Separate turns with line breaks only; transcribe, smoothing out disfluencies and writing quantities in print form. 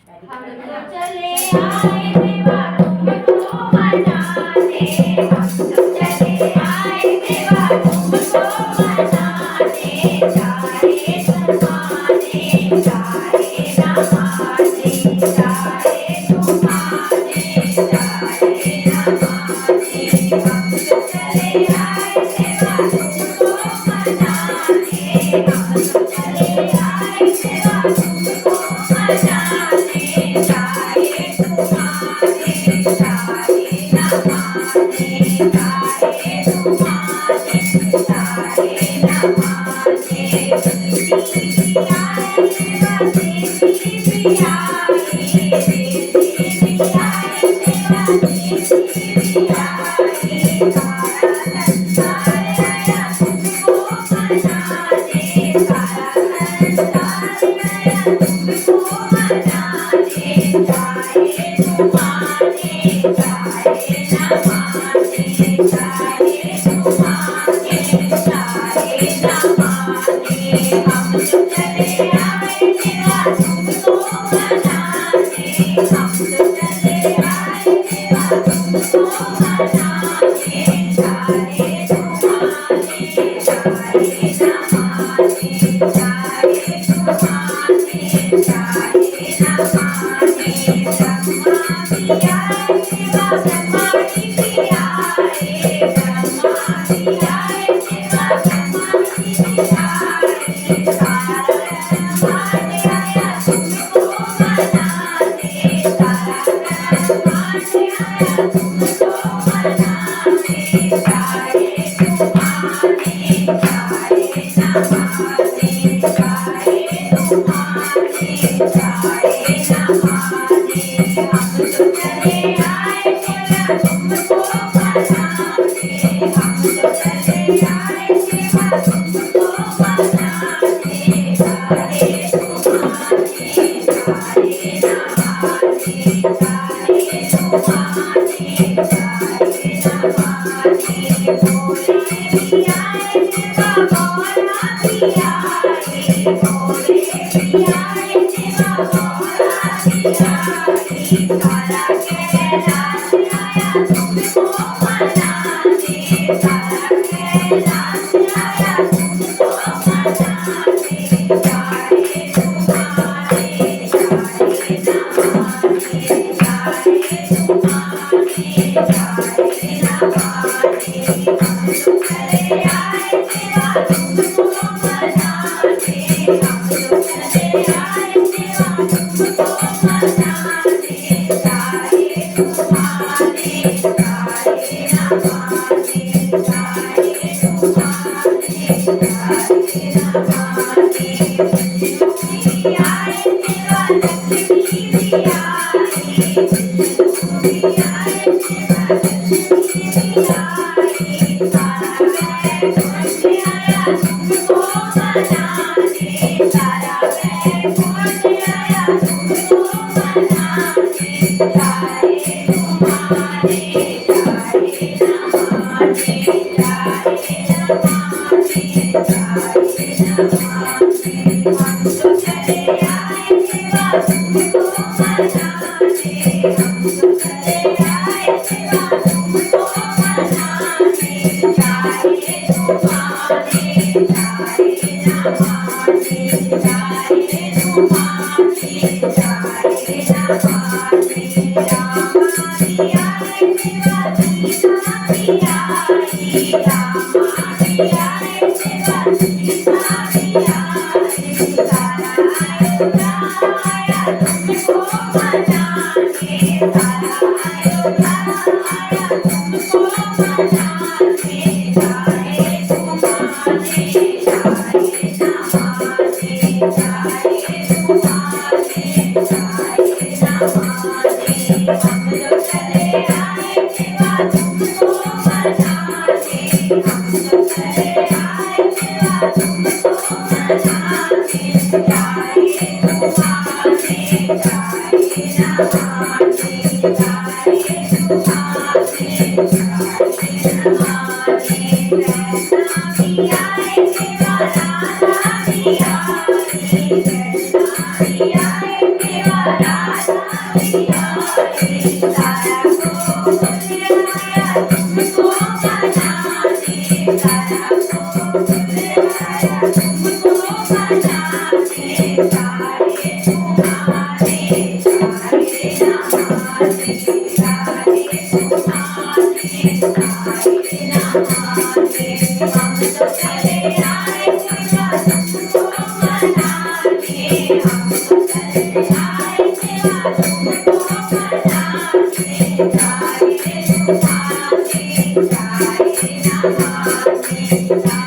हम तो चले आए देवा तुमको मनाने, हम तो चले आए देवा तुमको मनाने, चारे तुम्हारे चारे नमाने, चारे तुम्हारे चारे नमाने, हम तो चले आए देवा तुमको मनाने, हम तो चले आए देवा तुमको मनाने, चारे तुम्हारे चारे नमाने, चारे तुम्हारे चारे नमाने, देवी आए देवा देवी भी आए, देवी भी आए देवा देवी भी आए, सारा संसार आया तुमको मनाने, सारा संसार आया तुमको मनाने, चारे तुम्हारे चारे नमाने, चारे तुम्हारे चारे नमाने, हम तो चले आए देवा तुमको मनाने, हम तो चले आए देवा तुमको मनाने, चारे तुम्हारे चारे नमाने, चारे तुम्हारे चारे नमाने, ब्रह्मा जी भी आए देवा, ब्रह्मा जी भी आए, ब्रह्मा जी भी आए देवा, ब्रह्मा जी भी आए, सारा ब्रह्मांड आया तुमको मनाने, सारा ब्रह्मांड आया तुमको मनाने, चारे तुम्हारे चारे नमाने, चारे तुम्हारे चारे नमाने, हम तो चले आए देवा तुमको मनाने, हम तो चले आए देवा तुमको मनाने, चारे तुम्हारे चारे नमाने, चारे तुम्हारे चारे नमाने, भोले भी आए देवा भोला भी आए, भोले भी आए देवा भोला भी आए, सारा कैलाश आया तुमको मनाने, सारा कैलाश आया तुमको मनाने, चारे तुम्हारे चारे नमाने, चारे तुम्हारे चारे नमाने, हम तो चले आए देवा तुमको मनाने, हम तो चले आए देवा तुमको मनाने, चारे तुम्हारे चारे नमाने, चारे तुम्हारे चारे नमाने, विष्णु भी आए देवा लक्ष्मी भी आए, विष्णु भी आए देवा लक्ष्मी भी आए, सारा वैकुंठ आया तुमको मनाने, सारा वैकुंठ आया तुमको मनाने, चारे तुम्हारे चारे नमाने, चारे नमाने, चारे नमाने, हम तो चले आए देवा तुमको मनाने, हम तो चले आए देवा तुमको मनाने, चारे तुम्हारे चारे नमाने, चारे तुम्हारे चारे नमाने, रामा भी आए देवा सीता भी आई, रामा भी आए देवा सीता भी आई, सारा अयोध्या आया तुमको मनाने, सारा अयोध्या आया तुमको मनाने, चारे तुम्हारे चारे नमाने, चारे तुम्हारे चारे नमाने, हम तो चले आए देवा तुमको मनाने, हम तो चले आए देवा तुमको मनाने, चारे तुम्हारे चारे नमाने, चारे तुम्हारे चारे नमाने, कृष्णा भी आए देवा राधा भी आई, कृष्णा भी आए देवा Thank you.